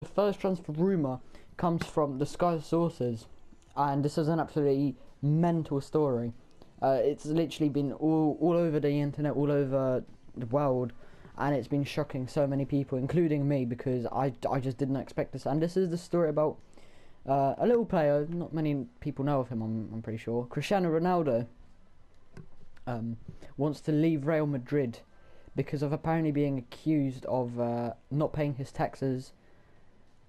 The first transfer rumour comes from the Sky sources, and this is an absolutely mental story. It's literally been all over the internet, all over the world, and it's been shocking so many people, including me, because I just didn't expect this. And this is the story about a little player. Not many people know of him, I'm pretty sure. Cristiano Ronaldo wants to leave Real Madrid because of apparently being accused of not paying his taxes,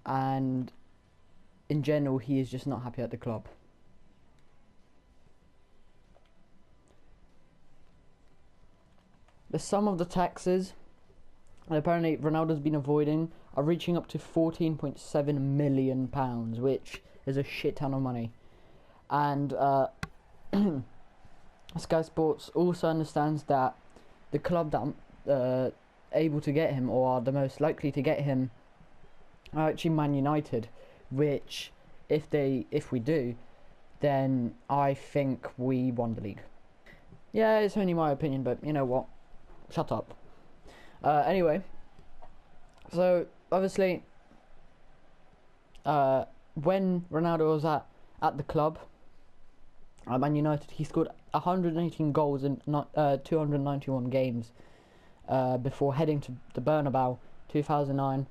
and in general he is just not happy at the club. The sum of the taxes that apparently Ronaldo's been avoiding are reaching up to £14.7 million, which is a shit ton of money. And Sky Sports also understands that the club that are able to get him, or are the most likely to get him, are actually Man United, which if we do, then I think we won the league. Yeah, it's only my opinion, but you know what? Shut up. Anyway, so obviously, when Ronaldo was at the club, at Man United, he scored 118 goals in 291 games before heading to the Bernabeu 2009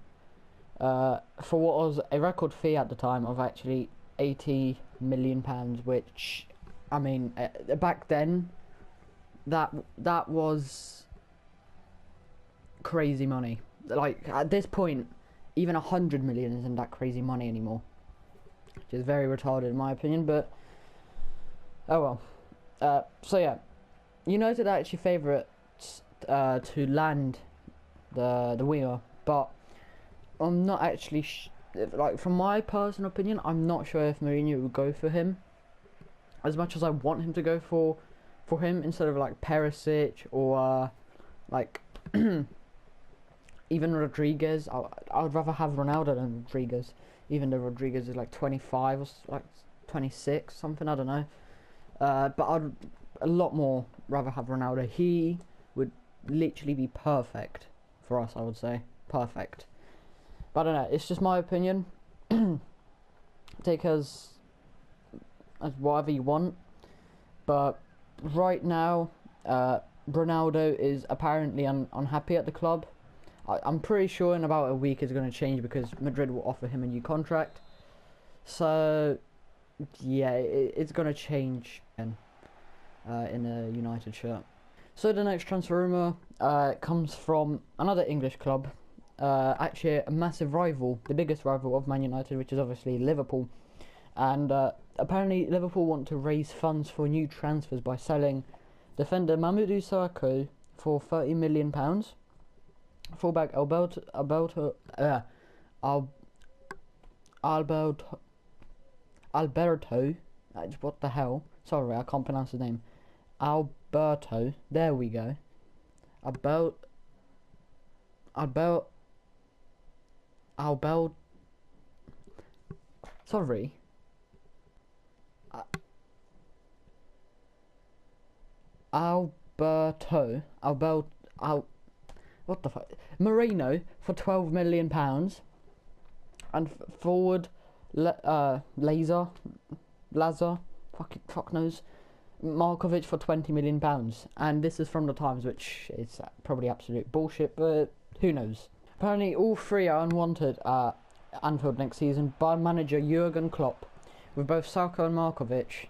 for what was a record fee at the time of actually £80 million, which, I mean, back then, that was crazy money. Like, at this point, even 100 million isn't that crazy money anymore, which is very retarded in my opinion, but oh well. So yeah, United are actually favourites to land the winger, but I'm not actually like, from my personal opinion, I'm not sure if Mourinho would go for him as much as I want him to go for him, instead of like Perisic or like even Rodriguez. I would rather have Ronaldo than Rodriguez, even though Rodriguez is like 25 or like 26 something, I don't know. But I'd a lot more rather have Ronaldo. He would literally be perfect for us, I would say. Perfect. But I don't know, it's just my opinion. Take as whatever you want. But right now, Ronaldo is apparently unhappy at the club. I'm pretty sure in about a week it's going to change, because Madrid will offer him a new contract. So yeah, it's going to change in a United shirt. So the next transfer rumour comes from another English club, actually a massive rival, the biggest rival of Man United, which is obviously Liverpool. And apparently Liverpool want to raise funds for new transfers by selling defender Mamadou Sakho for £30 million, fullback Alberto, what the hell? Sorry, I can't pronounce his name. Alberto, there we go. Sorry. What the fuck? Moreno for £12 million, and forward Lazar, fuck knows, Markovic for £20 million, and this is from the Times, which is probably absolute bullshit, but who knows. Apparently all three are unwanted at Anfield next season by manager Jurgen Klopp, with both Sakho and Markovic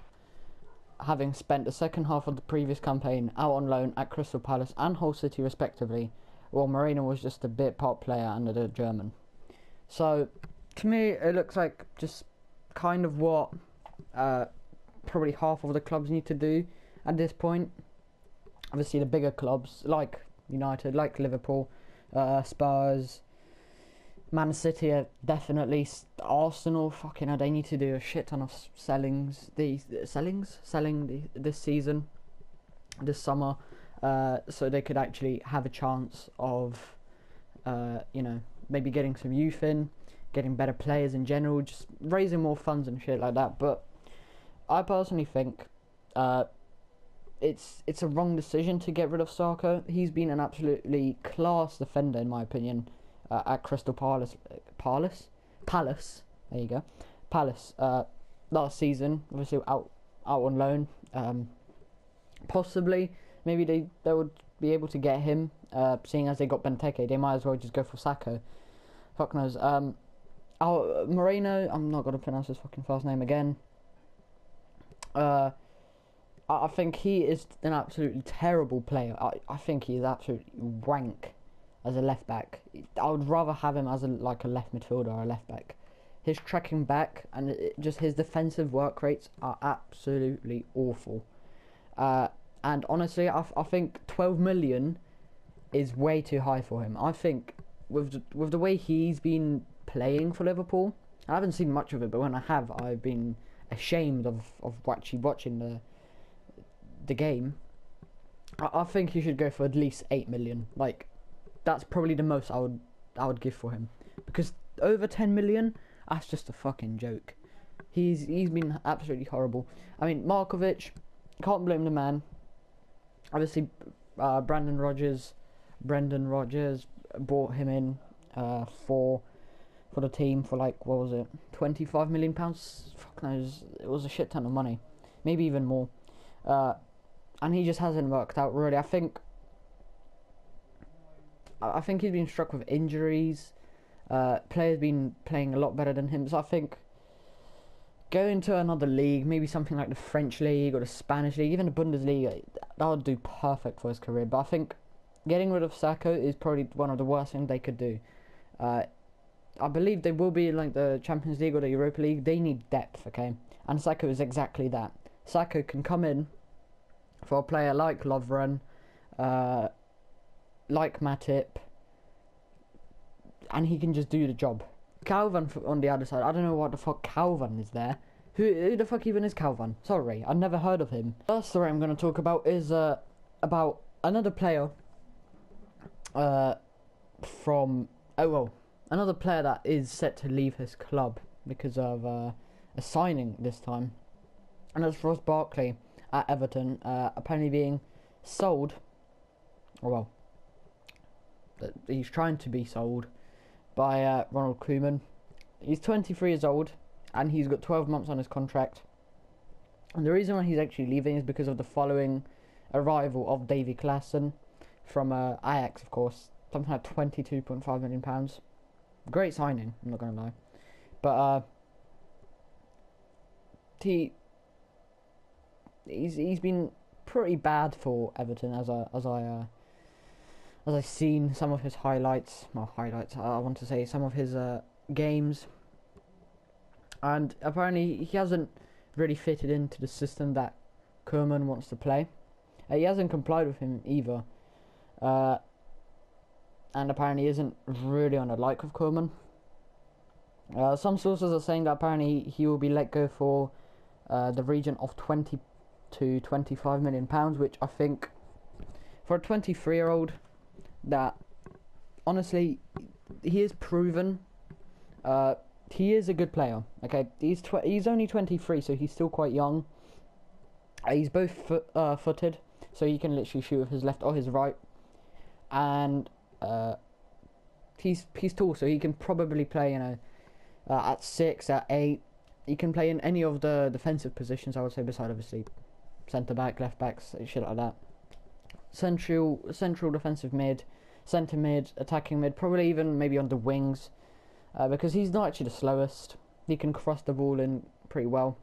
having spent the second half of the previous campaign out on loan at Crystal Palace and Hull City respectively, while Moreno was just a bit part player under the German. So to me it looks like just kind of what probably half of the clubs need to do at this point. Obviously the bigger clubs like United, like Liverpool, Spurs, Man City are definitely, Arsenal, fucking hell, they need to do a shit ton of selling this season, this summer, so they could actually have a chance of, maybe getting some youth in, getting better players in general, just raising more funds and shit like that. But I personally think it's a wrong decision to get rid of Sakho. He's been an absolutely class defender in my opinion at Crystal Palace. Palace. There you go, Palace. Last season, obviously out on loan. Possibly, maybe they would be able to get him. Seeing as they got Benteke, they might as well just go for Sacco. Fuck knows. Moreno. I'm not gonna pronounce his fucking first name again. I think he is an absolutely terrible player. I think he is absolutely wank as a left back. I would rather have him as a left midfielder or a left back. His tracking back and just his defensive work rates are absolutely awful. And honestly, I think 12 million is way too high for him. I think with the way he's been playing for Liverpool, I haven't seen much of it, but when I have, I've been ashamed of actually watching the game. I think he should go for at least 8 million. Like, that's probably the most I would give for him, because over 10 million, that's just a fucking joke. He's been absolutely horrible. I mean, Markovic, can't blame the man. Obviously, Brendan Rodgers brought him in for the team for like, what was it, £25 million? Fuck knows, it was a shit ton of money, maybe even more. And he just hasn't worked out really. I think he's been struck with injuries. Players been playing a lot better than him, so I think going to another league, maybe something like the French league or the Spanish league, even the Bundesliga, that would do perfect for his career. But I think getting rid of Sacco is probably one of the worst things they could do. I believe they will be in like the Champions League or the Europa League. They need depth, okay? And Sacco is exactly that. Sacco can come in for a player like Lovren, like Matip, and he can just do the job. Calvin on the other side, I don't know what the fuck Calvin is there. Who the fuck even is Calvin? Sorry, I've never heard of him. The last story I'm going to talk about is about another player another player that is set to leave his club because of a signing this time, and that's Ross Barkley at Everton, apparently being sold, he's trying to be sold by Ronald Koeman. He's 23 years old and he's got 12 months on his contract, and the reason why he's actually leaving is because of the following arrival of Davy Klaassen from Ajax, of course, something like £22.5 million. Great signing, I'm not gonna lie, but he's been pretty bad for Everton as I've seen some of his highlights. I want to say some of his games, and apparently he hasn't really fitted into the system that Koeman wants to play. He hasn't complied with him either, and apparently isn't really on the like of Koeman. Some sources are saying that apparently he will be let go for the region of 20 to 25 million pounds, which I think for a 23-year-old, that honestly he is proven. He is a good player. Okay, he's only 23, so he's still quite young. He's both footed, so he can literally shoot with his left or his right, and he's tall, so he can probably play, at 6, at 8. He can play in any of the defensive positions, I would say, beside obviously centre back, left backs, shit like that. Central defensive mid, centre mid, attacking mid, probably even maybe on the wings, because he's not actually the slowest. He can cross the ball in pretty well,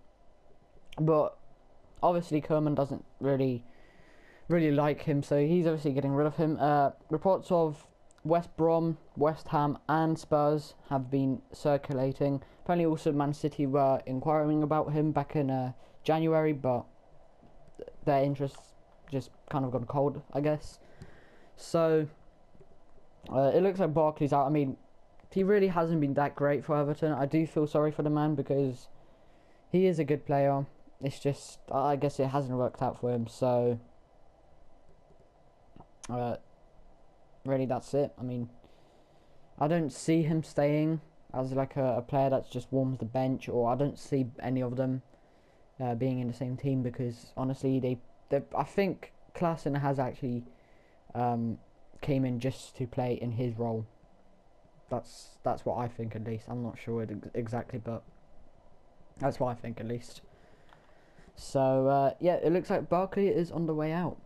but obviously Koeman doesn't really like him, so he's obviously getting rid of him. Reports of West Brom, West Ham and Spurs have been circulating. Apparently also Man City were inquiring about him back in January, but their interest just kind of gone cold, I guess. So it looks like Barkley's out. I mean, he really hasn't been that great for Everton. I do feel sorry for the man because he is a good player. It's just, I guess it hasn't worked out for him. So really, that's it. I mean, I don't see him staying as like a player that just warms the bench, or I don't see any of them being in the same team, because honestly, I think Klaassen has actually came in just to play in his role. That's what I think at least. I'm not sure exactly, but that's what I think at least. So yeah, it looks like Barkley is on the way out.